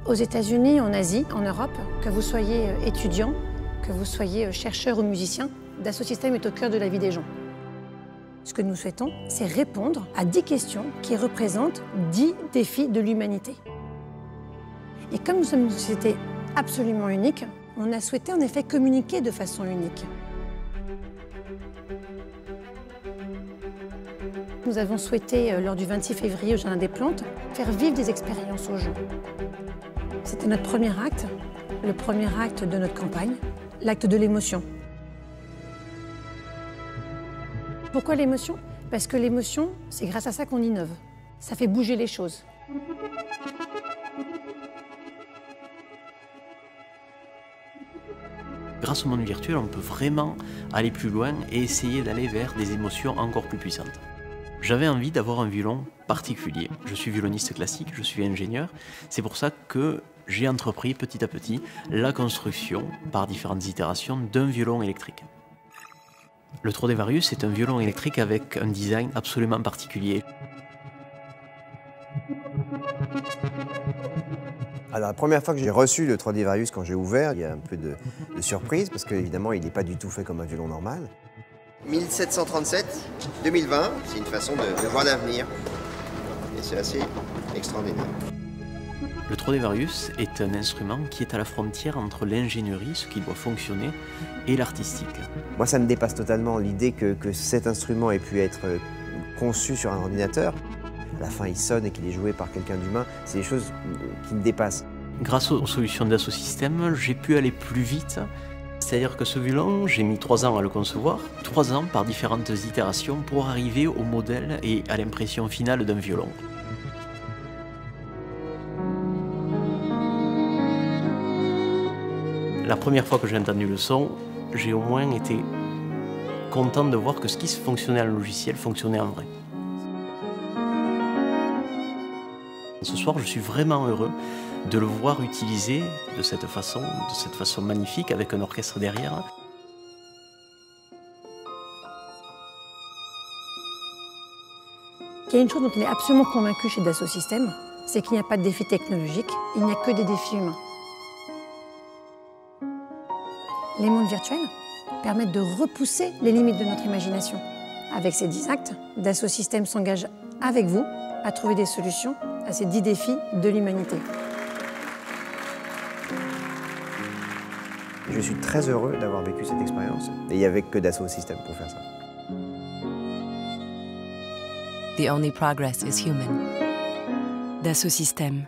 Aux États-Unis, en Asie, en Europe, que vous soyez étudiant, que vous soyez chercheur ou musicien, Dassault Systèmes est au cœur de la vie des gens. Ce que nous souhaitons, c'est répondre à 10 questions qui représentent 10 défis de l'humanité. Et comme nous sommes une société absolument unique, on a souhaité en effet communiquer de façon unique. Nous avons souhaité, lors du 26 février au Jardin des Plantes, faire vivre des expériences aux gens. C'était notre premier acte, le premier acte de notre campagne, l'acte de l'émotion. Pourquoi l'émotion? Parce que l'émotion, c'est grâce à ça qu'on innove. Ça fait bouger les choses. Grâce au monde virtuel, on peut vraiment aller plus loin et essayer d'aller vers des émotions encore plus puissantes. J'avais envie d'avoir un violon particulier. Je suis violoniste classique, je suis ingénieur. C'est pour ça que j'ai entrepris petit à petit la construction, par différentes itérations, d'un violon électrique. Le Stradivarius est un violon électrique avec un design absolument particulier. Alors la première fois que j'ai reçu le Stradivarius, quand j'ai ouvert, il y a un peu de surprise parce qu'évidemment il n'est pas du tout fait comme un violon normal. 1737-2020, c'est une façon de voir l'avenir et c'est assez extraordinaire. Le Stradivarius est un instrument qui est à la frontière entre l'ingénierie, ce qui doit fonctionner, et l'artistique. Moi ça me dépasse totalement l'idée que cet instrument ait pu être conçu sur un ordinateur. À la fin il sonne et qu'il est joué par quelqu'un d'humain, c'est des choses qui me dépassent. Grâce aux solutions Dassault Systèmes, j'ai pu aller plus vite. C'est-à-dire que ce violon, j'ai mis 3 ans à le concevoir, 3 ans par différentes itérations pour arriver au modèle et à l'impression finale d'un violon. La première fois que j'ai entendu le son, j'ai au moins été content de voir que ce qui fonctionnait en logiciel fonctionnait en vrai. Ce soir, je suis vraiment heureux de le voir utilisé de cette façon magnifique, avec un orchestre derrière. Il y a une chose dont on est absolument convaincu chez Dassault Systèmes, c'est qu'il n'y a pas de défi technologique, il n'y a que des défis humains. Les mondes virtuels permettent de repousser les limites de notre imagination. Avec ces 10 actes, Dassault Systèmes s'engage avec vous à trouver des solutions à ces 10 défis de l'humanité. Je suis très heureux d'avoir vécu cette expérience et il n'y avait que Dassault Systèmes pour faire ça. The only progress is human. Dassault Systèmes.